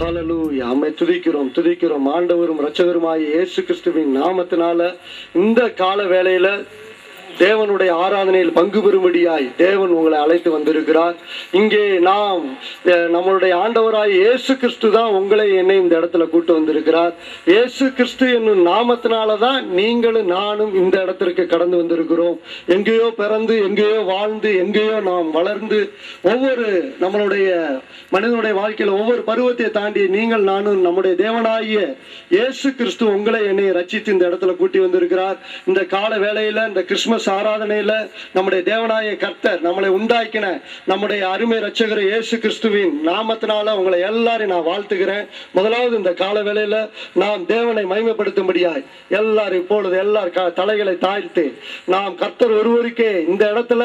ஹல்லேலூயா. ஆமென். துதிக்கிறோம் ஆண்டவரும் இரட்சகருமாகிய இயேசு கிறிஸ்துவின் நாமத்தினால இந்த கால வேளையில தேவனுடைய ஆராதனையில் பங்கு பெறும்படியாய் தேவன் உங்களை அழைத்து வந்திருக்கிறார். இங்கே நாம் நம்மளுடைய ஆண்டவராய் இயேசு கிறிஸ்து தான் உங்களை என்னை இந்த இடத்துல கூட்டு வந்திருக்கிறார். இயேசு கிறிஸ்து என்னும் நாமத்தினாலதான் நீங்களும் நானும் இந்த இடத்திற்கு கடந்து வந்திருக்கிறோம். எங்கேயோ பிறந்து எங்கேயோ வாழ்ந்து எங்கேயோ நாம் வளர்ந்து ஒவ்வொரு நம்மளுடைய மனிதனுடைய வாழ்க்கையில ஒவ்வொரு பருவத்தை தாண்டி நீங்கள் நானும் நம்முடைய தேவனாகிய இயேசு கிறிஸ்து உங்களை என்னை ரட்சித்து இந்த இடத்துல கூட்டி வந்திருக்கிறார். இந்த கால வேளையில இந்த கிறிஸ்துமஸ் ஆராதனையில நம்முடைய தேவனாய கர்த்தர் நம்மளை உண்டாக்கின நம்முடைய அருமை இரட்சகர் இயேசு கிறிஸ்துவின் நாமத்தினால உங்களை எல்லாரையும் நான் வாழ்த்துகிறேன். முதலாவது இந்த கால வேளையில நாம் தேவனை மகிமைப்படுத்தும்படியாய் எல்லாரும் இப்பொழுது எல்லார் தலைகளை தாழ்த்து நாம் கர்த்தர் ஒருவருக்கே இந்த இடத்துல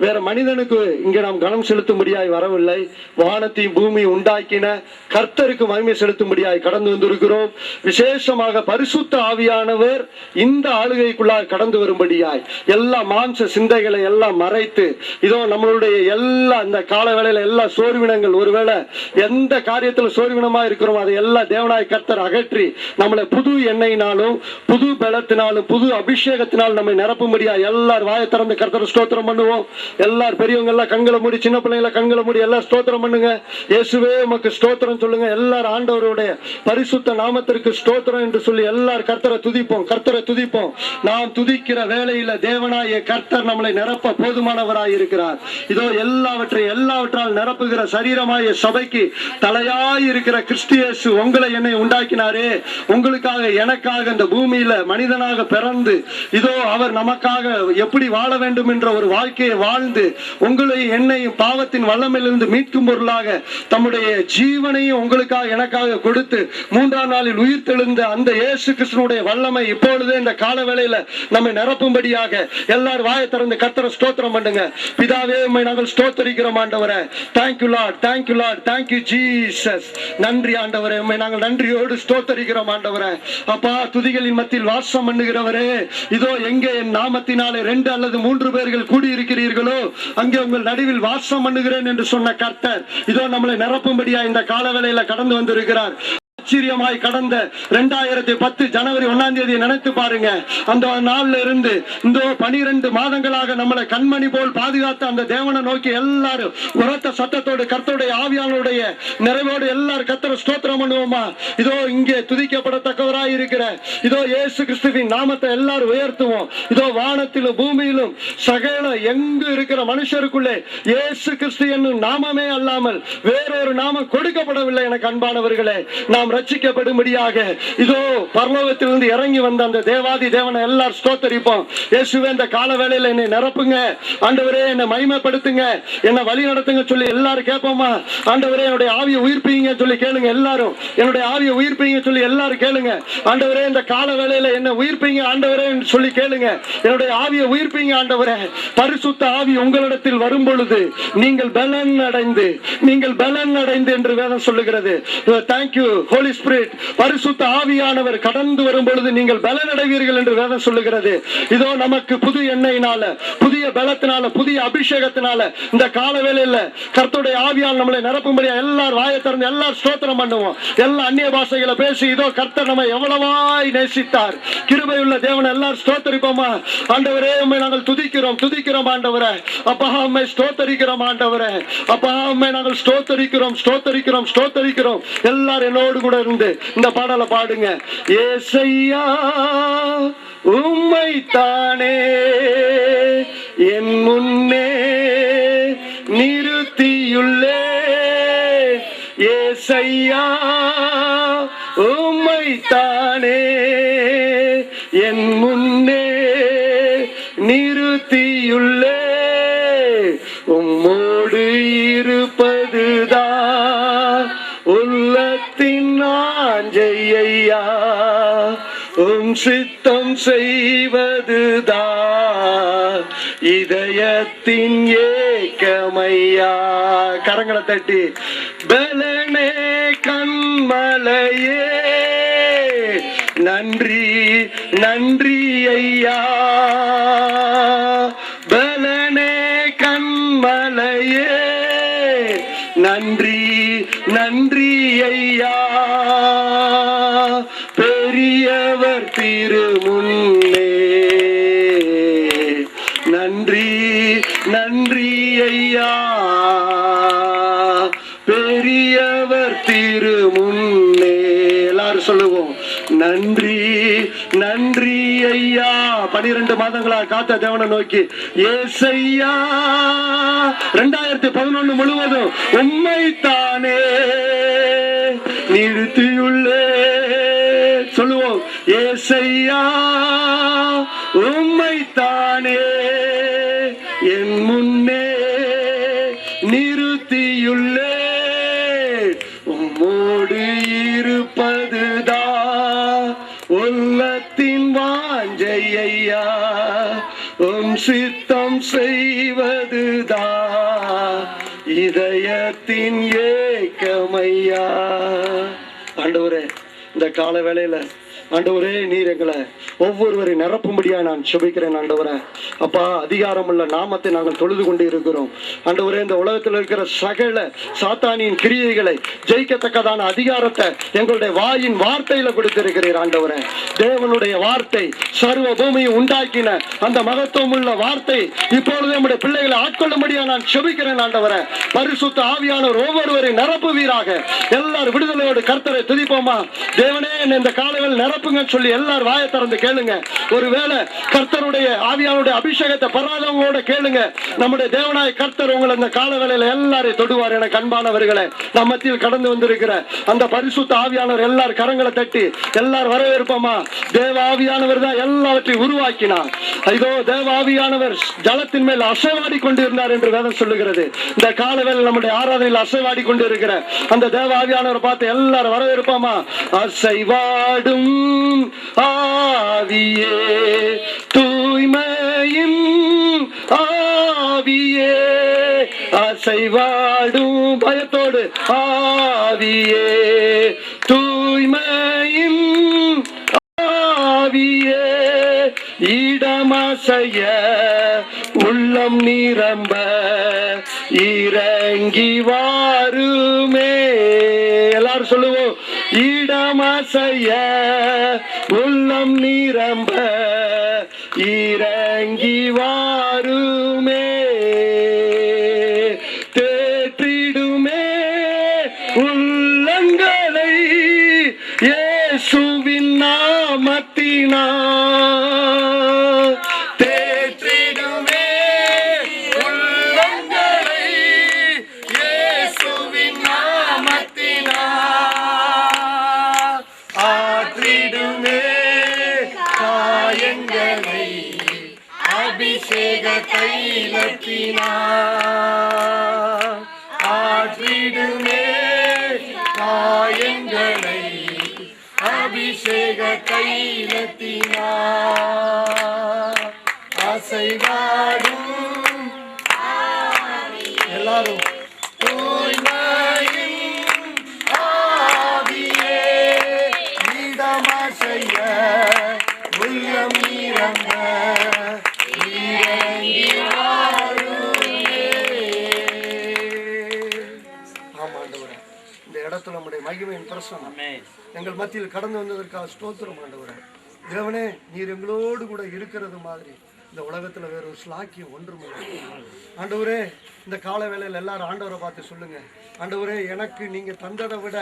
வேற மனிதனுக்கு இங்க நாம் கனம் செலுத்தும்படியாய் வரவில்லை. வானத்தையும் பூமி உண்டாக்கின கர்த்தருக்கு மகிமை செலுத்தும்படியாய் கடந்து வந்திருக்கிறோம். விசேஷமாக பரிசுத்த ஆவியானவர் இந்த ஆளுகைக்குள்ளாய் கடந்து வரும்படியாய் எல்லா மாம்ச சிந்தைகளை எல்லாம் மறைத்து இதோ நம்மளுடைய எல்லா இந்த கால வேளையில எல்லா சோர்வினங்கள் ஒருவேளை எந்த காரியத்துல சோர்வினமா இருக்கிறோம் அதை எல்லாம் தேவனாய் கர்த்தர் அகற்றி நம்மளை புது எண்ணெயினாலும் புது பலத்தினாலும் புது அபிஷேகத்தினாலும் நம்மை நிரப்பும்படியா எல்லாரும் வாயை திறந்து கர்த்தரை ஸ்தோத்திரம் பண்ணுவோம். எல்லாரும் பெரியவங்க எல்லாம் கண்களை மூடி, சின்ன பிள்ளைங்களை கண்களை மூடி எல்லாம் ஸ்தோத்திரம் பண்ணுங்க. இயேசுவே உமக்கு ஸ்தோத்திரம் சொல்லுங்க. எல்லாரும் ஆண்டவருடைய பரிசுத்த நாமத்திற்கு ஸ்தோத்திரம் என்று சொல்லி எல்லாரும் கர்த்தரை துதிப்போம். நாம் துதிக்கிற வேளையில தேவனாய கர்த்தர் நம்மளை நிரப்ப போதுமானவராய் இருக்கிறார். இதோ எல்லாவற்றால் நிரப்புகிற சரீரமாய சபைக்கு தலையாய் இருக்கிற கிறிஸ்து இயேசு உங்களை என்னை உண்டாக்கினாரே. உங்களுக்காக எனக்காக இந்த பூமியில மனிதனாக பிறந்து இதோ அவர் நமக்காக எப்படி வாழ வேண்டும் என்ற ஒரு வாழ்க்கையை வாழ்ந்து உங்களை என்னையும் பாவத்தின் வல்லமையிலிருந்து மீட்கும் பொருளாக தம்முடைய ஜீவனையும் உங்களுக்காக எனக்காக கொடுத்து மூன்றாம் நாளில் உயிர் தெழுந்த அந்த இயேசு கிறிஸ்துனுடைய வல்லமை இப்பொழுதே இந்த கால வேளையில நம்மை நிரப்பும்படியாக எல்லாரும் வாயை திறந்து கர்த்தரை ஸ்தோத்திரம் பண்ணுங்க. பிதாவே உம்மை நாங்கள் ஸ்தோத்திரிக்கிறோம் ஆண்டவரே. Thank you Lord, thank you Lord, thank you Jesus. நன்றி ஆண்டவரே, உம்மை நாங்கள் நன்றியோடு ஸ்தோத்திரிக்கிறோம் ஆண்டவரே. அப்பா, துதிகளின் மத்தியில் வாசம் பண்ணுகிறவரே, இதோ எங்கே என் நாமத்தினாலே 2 அல்லது 3 பேர்கள் கூடி இருக்கிறீர்களோ அங்கே உங்கள் நடுவில் வாசம் பண்ணுகிறேன் என்று சொன்ன கர்த்தர் இதோ நம்மளை நிரப்பும்படியா இந்த காலவேளையில கடந்து வந்திருக்கிறார். ஆச்சரியமாய் கடந்த 2010 ஜனவரி 1ஆம் தேதியை நினைத்து பாருங்க. அந்த நாள்ல இருந்து இந்த 12 மாதங்களாக நம்மளை கண்மணி போல் பாதுகாத்த அந்த தேவனை நோக்கி எல்லாரும் உரத்த சத்தத்தோடு கர்த்தருடைய ஆவியானுடைய நிறைவோடு எல்லாரும் கர்த்தரை ஸ்தோத்திரம் பண்ணுவோமா? இதோ இங்கே துதிக்கப்படத்தக்கவராய் இருக்கிற இதோ இயேசு கிறிஸ்துவின் நாமத்தை எல்லாரும் உயர்த்துவோம். இதோ வானத்திலும் பூமியிலும் சகல எங்கு இருக்கிற மனுஷருக்குள்ளே இயேசு கிறிஸ்து என்னும் நாமமே அல்லாமல் வேறொரு நாமம் கொடுக்கப்படவில்லை. எனக்கு அன்பானவர்களே, நாம் ரட்சிக்கப்படும்படியாக இதோ பரலோகத்திலிருந்து இறங்கி வந்த அந்த தேவாதி தேவனை எல்லாரும் ஸ்தோத்தரிப்போம். இயேசுவே, இந்த கால வேளையில என்னை நிரப்புங்க ஆண்டவரே, என்னை மகிமைப்படுத்துங்க, என்னை வழி நடத்துங்க சொல்லி எல்லாரும் கேட்போமா? ஆண்டவரே, என்னுடைய ஆவியை உயிர்ப்பீங்க சொல்லி கேளுங்க. எல்லாரும் என்னுடைய ஆவியை உயிர்ப்பீங்க சொல்லி எல்லாரும் கேளுங்க. ஆண்டவரே, இந்த கால வேளையில என்னை உயிர்ப்பீங்க ஆண்டவரே சொல்லி கேளுங்க. என்னுடைய ஆவியை உயிர்ப்பீங்க ஆண்டவரே. பரிசுத்த ஆவி உங்களிடத்தில் வரும் பொழுது நீங்கள் பலன் அடைந்து என்று வேதம் சொல்லுகிறது. Thank you Holy Spirit. பரிசுத்த ஆவியானவர் கடந்து வரும் பொழுது நீங்கள் பலனடைவீர்கள் என்று வேதம் சொல்லுகிறது. இதோ நமக்கு புது எண்ணெயினால, புதிய பலத்தினால, புதிய அபிஷேகத்தினால இந்த கால வேளையில கர்த்தருடைய ஆவியால் நம்மளை நிரப்பும்படியா எல்லாரும் வாயை திறந்து எல்லாரும் ஸ்தோத்திரம் பண்ணுவோம். எல்லா அந்நிய பாஷைகளை பேசி இதோ கர்த்தர் நம்மை எவ்வளவாய் நேசித்தார். கிருபையுள்ள தேவன் எல்லாரும் ஸ்தோத்தரிப்போமா? ஆண்டவரே, உம்மை நாங்கள் துதிக்கிறோம் ஆண்டவரே. அப்பா, உம்மை ஸ்தோத்தரிக்கிறோம் ஆண்டவரே. அப்பா, உம்மை நாங்கள் ஸ்தோத்தரிக்கிறோம். எல்லாரும் என்னோடு கூட இருந்து இந்த பாடலை பாடுங்க. ஏசையா உம்மைத்தானே என் முன்னே நிறுத்தியுள்ளே. ஏசையா உம்மைத்தானே என் முன்னே நிறுத்தியுள்ளே. உம்மோடு இருப்பதுதான் உள்ளத்தின் ஆஞ்சையா, உம் சித்தம் செய்வதுதான் இதயத்தின் ஏக்கமையா. கரங்களை தட்டி பலனே கண்மலையே நன்றி ஐயா. பலனே கண்மலையே நன்றி நன்றி ஐயா, பெரியவர் திருமுன்னே. நன்றி நன்றி ஐயா, பெரியவர் திருமுன்னே. எல்லாரும் சொல்லுவோம், நன்றி நன்றி ஐயா. 12 மாதங்களா காத்த தேவனை நோக்கி, ஏசையா 2011 முழுவதும் உம்மைத்தானே நிறுத்தியுள்ளே. சொல்லுவோம், ஏசையா உம்மைத்தானே என் முன்னே நிறுத்தியுள்ளே. உம்மோடு இருப்பதுதான் உள்ளத்தின் வாஞ்சை ஐயா, உம் சித்தம் செய்வதுதான் இதயத்தின் ஏக்கமையா. ஆண்டவரே, இந்த கால வேளையில ஆண்டவரே, நீர் எங்களை ஒவ்வொருவரை நிரப்பும்படியா நான் சுபிக்கிறேன். ஆண்டவரே அப்பா, அதிகாரமுள்ள நாமத்தை நாங்கள் தொழுது கொண்டு இருக்கிறோம். ஆண்டவரே, இந்த உலகத்தில் இருக்கிற சகல சாத்தானின் கிரியைகளை ஜெயிக்கத்தக்கதான அதிகாரத்தை எங்களுடைய வாயின் வார்த்தையில கொடுத்திருக்கிறீர். ஆண்டவரே, தேவனுடைய வார்த்தை சர்வ பூமியை உண்டாக்கின அந்த மகத்துவம் உள்ள வார்த்தை இப்பொழுது நம்முடைய பிள்ளைகளை ஆட்கொள்ளும்படியா நான் சுபிக்கிறேன். ஆண்டவரே, பரிசுத்த ஆவியானவர் ஒவ்வொருவரை நிரப்புவீராக. எல்லாரும் விடுதலையோடு கர்த்தரை துதிப்போமா? தேவனே, இந்த காலையில் நிரப்புங்க சொல்லி எல்லாரும் வாயை திறந்து கேளுங்க. ஒருவேளை கர்த்தருடைய ஆவியானுடைய அபிஷேகத்தை பெறாதவங்களோட கேளுங்க. நம்முடைய தேவனாய கர்த்தர் உங்களை இந்த கால வேளையில எல்லாரையும் தொடுவார். என அன்பானவர்களே, நம்ம மத்தியில் கடந்து வந்திருக்கிற அந்த பரிசுத்த ஆவியானவர் எல்லாரும் கரங்களை தட்டி எல்லாரும் வரவேற்போமா? தேவ ஆவியானவர் தான் எல்லாவற்றையும் உருவாக்கினார். இதோ தேவ ஆவியானவர் ஜலத்தின் மேல் அசைவாடி கொண்டிருந்தார் என்று வேதம் சொல்லுகிறது. இந்த கால வேளையில் நம்முடைய ஆராதனையில் அசைவாடி கொண்டிருக்கிற அந்த தேவ ஆவியானவரை பார்த்து எல்லாரும் வரவேற்போமா? அசைவாடும் ஆவியே, தூய்மையின் ஆவியே, அசைவாடும் பயத்தோடு ஆவியே, தூய்மையின் ஆவியே, இடமசைய உள்ளம் நிரம்ப இறங்கி வாருமே. எல்லாரும் சொல்லுவோம், இடமசைய உள்ளம் நிரம்ப இறங்கி வாருமே. தேற்றிடுமே உள்ளங்களை இயேசுவின் நாமத்தினால். தேற்றிடுமே உள்ளங்களை இயேசுவின் நாமத்தினால். ஆற்றிடுமே காயங்களை அபிஷேக தைலத்தினால். ஆற்றிடுமே காயங்களை அபிஷேக தைலத்தினால். அசைவாடும் எல்லாரும் தூய்மையின் ஆவியே, இடமசைய உள்ளம் நிரம்ப இறங்கி வாருமே. ஆமா ஆண்டவரே, இந்த இடத்துல நம்முடைய மகிமையின் பிரசன்னம் எங்கள் மத்தியில் கடந்து வந்ததற்காக ஸ்தோத்திரம். ஆண்டவரே தேவனே, நீர் எங்களோடு கூட இருக்கிறது மாதிரி இந்த உலகத்துல வேற ஒரு ஸ்லாக்கியம் ஒன்றும் இல்லை. ஆண்டவரே, இந்த கால வேளையில் எல்லாரும் ஆண்டவரை பார்த்து சொல்லுங்க, ஆண்டவரே, எனக்கு நீங்க தந்ததை விட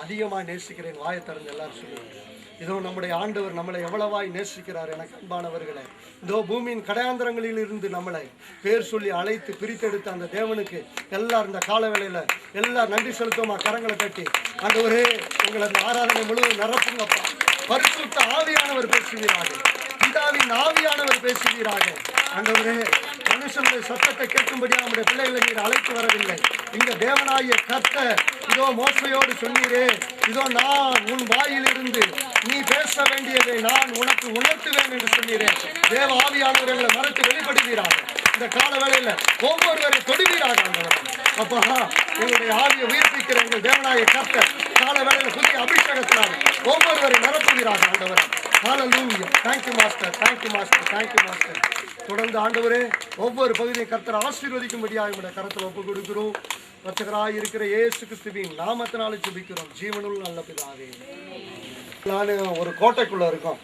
அதிகமா நேசிக்கிறேன். வாயை திறந்து எல்லாரும் சொல்லுங்க. இதோ நம்முடைய ஆண்டவர் நம்மளை எவ்வளவாய் நேசிக்கிறார். எனக்கு அன்பானவர்களே, இதோ பூமியின் கடையாந்திரங்களில் இருந்து நம்மளை பேர் சொல்லி அழைத்து பிரித்தெடுத்த அந்த தேவனுக்கு எல்லாரும் இந்த கால வேளையில எல்லாரும் நன்றி செலுத்துவோமா? கரங்களை கட்டி, ஆண்டவரே, உங்களை அந்த ஆராதனை முழுவதும் நிரப்புங்கப்பா. பரிசுத்த ஆவியானவர் பேசுவீராக, பிதாவின் ஆவியானவர் பேசுவீராக. ஆண்டவரே, மனுஷனுடைய சத்தத்தை கேட்கும்படியாக நம்முடைய பிள்ளைகளை நீர் அழைத்து வரவில்லை. இங்க தேவனாகிய கர்த்தர் இதோ மோசையோடு சொன்னீரே, இதோ நான் உன் வாயிலிருந்து நீ பேச வேண்டியதை நான் உனக்கு உணர்த்துவேன் என்று சொன்னீரே. தேவ ஆவியானவர் எங்களை மறைத்து வெளிப்படுவீராக. இந்த கால வேளையில ஒவ்வொருவரை தொடுவீராக. அப்பா, எங்களுடைய ஆவியை உயிர்ப்பிக்கிற எங்கள் தேவனாகிய கர்த்தர் கால வேளையில புதிய அபிஷேகத்தினால் ஒவ்வொருவரை நிரப்புவீராக. ஆண்டவரே, ஹல்லேலூயா. Thank you master, thank you master, thank you master. தொடர்ந்து ஆண்டவரே, ஒவ்வொரு பகுதியை கர்த்தர் ஆசீர்வதிக்கும்படியாக உங்களுடைய கரத்தில் ஒப்புக் கொடுக்கிறோம். இரட்சகராய் இருக்கிற இயேசு கிறிஸ்துவின் நாமத்தினால ஜெபிக்கிறோம் ஜீவனுள்ள நல்ல பிதாவே. நான் ஒரு கோட்டைக்குள்ள இருக்கோம்.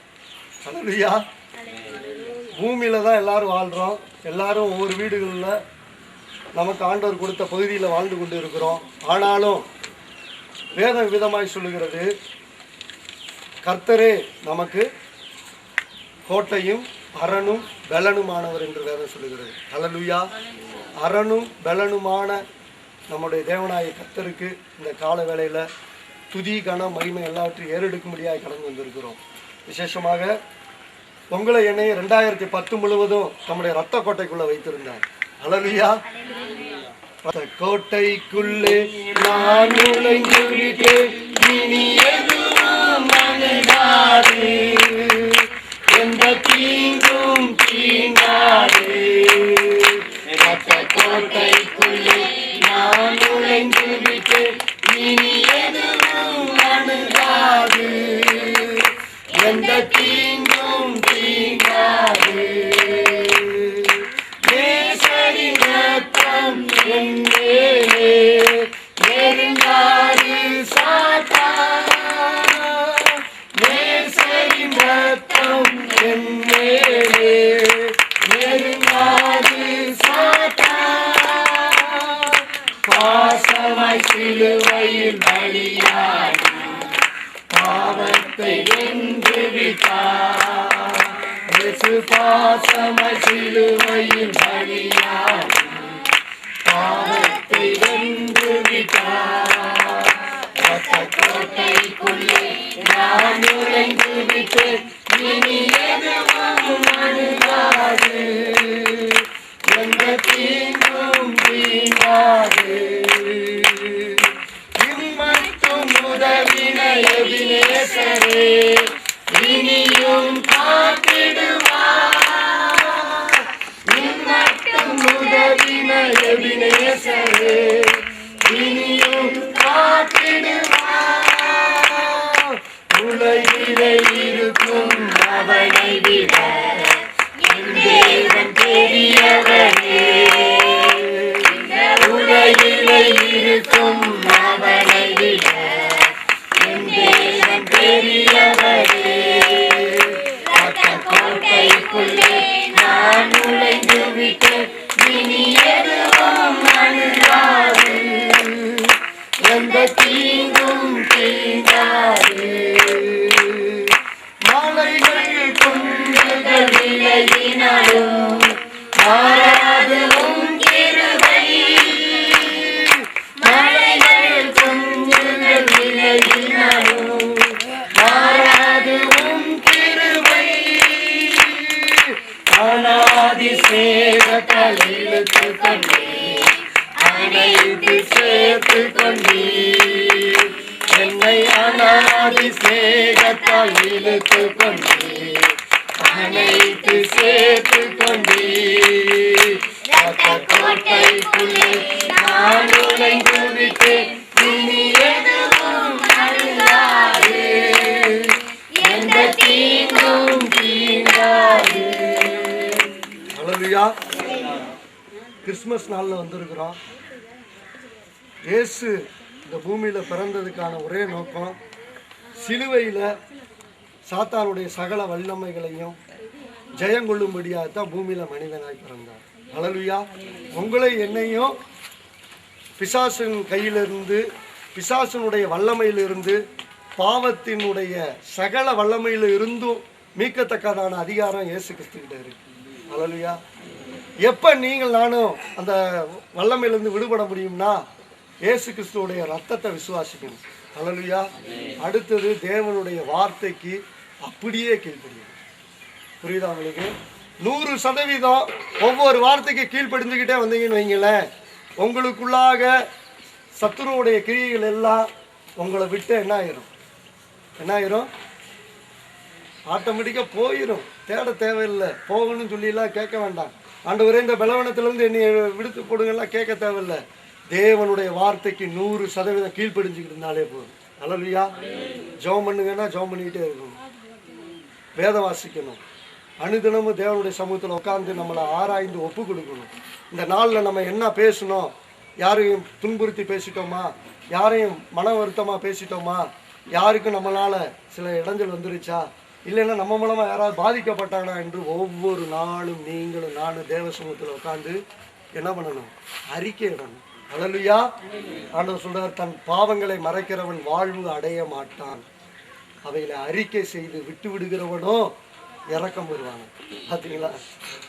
ஹல்லேலூயா. பூமியில தான் எல்லாரும் வாழ்றோம். எல்லாரும் ஒவ்வொரு வீடுகளில் நமக்கு ஆண்டவர் கொடுத்த பகுதியில் வாழ்ந்து கொண்டு இருக்கிறோம். ஆனாலும் வேதம் விதமாய் சொல்லுகிறது, கர்த்தரே நமக்கு கோட்டையும் அரணும் பெலனுமானவர் என்று வேதம் சொல்லுகிறது. ஹல்லேலூயா. அரணும் பெலனுமான நம்முடைய தேவனாய கர்த்தருக்கு இந்த கால வேளையில் துதி கன மகிமை எல்லாவற்றையும் ஏறெடுக்கும்படியாக கடந்து வந்திருக்கிறோம். விசேஷமாக உங்களை என்னை 2010 முழுவதும் நம்முடைய ரத்த கோட்டைக்குள்ள வைத்திருந்தார். ஹல்லேலூயா. கோட்டைக்குள்ளே நான் நுழைந்து விட்டேன், இனி எதுவும் அணுகாது, எந்த தீங்கும் தீண்டாது. கோட்டைக்குள்ளே நான் நுழைந்து விட்டேன், இனி எதுவும் அணுகாது, எந்த தீங்கும் தீண்டாது. நேசரின் ரத்தம் என் மேலே நெருங்காது சாத்தான், நேசரின் ரத்தம் என் மேலே நெருங்காது சாத்தான். பாசமாய் சிலுவையில் பலியாகி பாவத்தை வென்று விட்டார். பாசமாய் சிலுவையில் பலியாகி பாவத்தை வென்று விட்டார். கோட்டைக்குள்ளே நான் நுழைந்து விட்டேன், இனி எதுவும் அணுகாது, எந்த தீங்கும் தீண்டாது. இம்மட்டும் உதவின எபினேசரே இனியும் காத்திடுவார். இம்மட்டும் உதவின எபினேசரே இனியும் காத்திடுவார். உலகிலே இருக்கும் அவனை விட என் தேவன் பெரியவரே. உலகிலே இருக்கும் அவனை விட என் தேவன் பெரியவரே. கோட்டைக்குள்ளே நான் நுழைந்து விட்டேன், இனி எதுவும் அணுகாது, எந்த தீங்கும் தீண்டாது. மலைகள் குன்றுகள் விலகினாலும் மாறாது உம் கிருபை. மலைகள் குன்றுகள் விலகினாலும் மாறாது உம் கிருபை. அநாதி சேகத்தால் இழுத்து கொண்டே அனைத்து சேர்த்து கொண்டே, என்னை அநாதி சேகத்தால் இழுத்து கொண்டே அனைத்து சேர்த்து கொண்டே. கோட்டைக்குள்ளே நான் நுழைந்து விட்டேன், இனி எதுவும் அணுகாது, எந்த தீங்கும் தீண்டாது. ஹல்லேலூயா. கிறிஸ்மஸ் நாளில் வந்திருக்கிறோம். இயேசு இந்த பூமியில் பிறந்ததுக்கான ஒரே நோக்கம், சிலுவையில் சாத்தானுடைய சகல வல்லமைகளையும் ஜெயங்கொள்ளும்படியாகத்தான் பூமியில் மனிதனாய் பிறந்தார். ஹல்லேலூயா. உங்களை என்னையும் பிசாசின் கையிலிருந்து, பிசாசினுடைய வல்லமையிலிருந்து, பாவத்தினுடைய சகல வல்லமையில் இருந்தும் மீட்கத்தக்கதான அதிகாரம் இயேசு கிறிஸ்துக்கிட்ட இருக்கு. ஹல்லேலூயா. எப்போ நீங்கள் நானும் அந்த வல்லமையிலிருந்து விடுபட முடியும்னா இயேசு கிறிஸ்துவோடைய ரத்தத்தை விசுவாசிக்கணும். ஹல்லேலூயா. அடுத்தது தேவனுடைய வார்த்தைக்கு அப்படியே கீழ்ப்படியும். புரியுதா உங்களுக்கு? 100% ஒவ்வொரு வார்த்தைக்கு கீழ்ப்படிஞ்சுக்கிட்டே வந்தீங்கன்னு வைங்களேன், உங்களுக்குள்ளாக சத்துருவுடைய கிரியைகள் எல்லாம் உங்களை விட்டு என்ன ஆயிரும்? ஆட்டோமேட்டிக்காக போயிடும். தேட தேவையில்லை. போகணும்னு சொல்லிலாம் கேட்க வேண்டாம். ஆண்டவரே இந்த பலவீனத்திலேருந்து என்னை விடுத்து போடுங்கலாம் கேட்க தேவையில்லை. தேவனுடைய வார்த்தைக்கு 100% கீழ்ப்படிஞ்சுக்கிட்டு இருந்தாலே போதும். ஹல்லேலூயா. ஜெபம் பண்ணுங்கன்னா ஜெபம் பண்ணிக்கிட்டே இருக்கணும். வேதம் வாசிக்கணும். அனுதினமும் தேவனுடைய சமூகத்தில் உட்கார்ந்து நம்மளை ஆராய்ந்து ஒப்பு கொடுக்கணும். இந்த நாளில் நம்ம என்ன பேசணும், யாரையும் துன்புறுத்தி பேசிட்டோமா, யாரையும் மன வருத்தமாக பேசிட்டோமா, யாருக்கும் நம்மளால் சில இடைஞ்சல் வந்துருச்சா, இல்லைன்னா நம்ம மூலமாக யாராவது பாதிக்கப்பட்டானா என்று ஒவ்வொரு நாளும் நீங்களும் நானும் தேவ சமூகத்தில் உட்காந்து என்ன பண்ணணும்? அறிக்கை இடணும். அல்லேலூயா. ஆண்டவர் சொல்றார், தன் பாவங்களை மறைக்கிறவன் வாழ்வு அடைய மாட்டான், அவைகளை அறிக்கை செய்து விட்டு விடுகிறவனோ இறக்கம் வருவாங்க. பார்த்தீங்களா?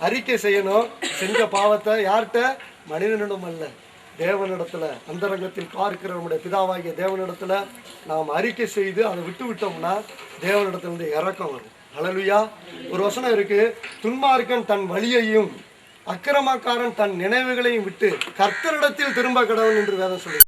அறிக்கை செய்யணும். செஞ்ச பாவத்தை யார்கிட்ட? மனிதனிடம் அல்ல, தேவனிடத்துல, அந்தரங்கத்தில் பார்க்கிற நம்முடைய பிதாவாகிய தேவனிடத்துல நாம் அறிக்கை செய்து அதை விட்டு விட்டோம்னா தேவனிடத்துல இருந்து இறக்கம் வரும். அல்லேலூயா. ஒரு வசனம் இருக்கு, துன்மார்க்கன் தன் வழியையும் அக்கிரமக்காரன் தன் நினைவுகளையும் விட்டு கர்த்தரிடத்தில் திரும்ப கடவுள் என்று வேதம் சொல்லி.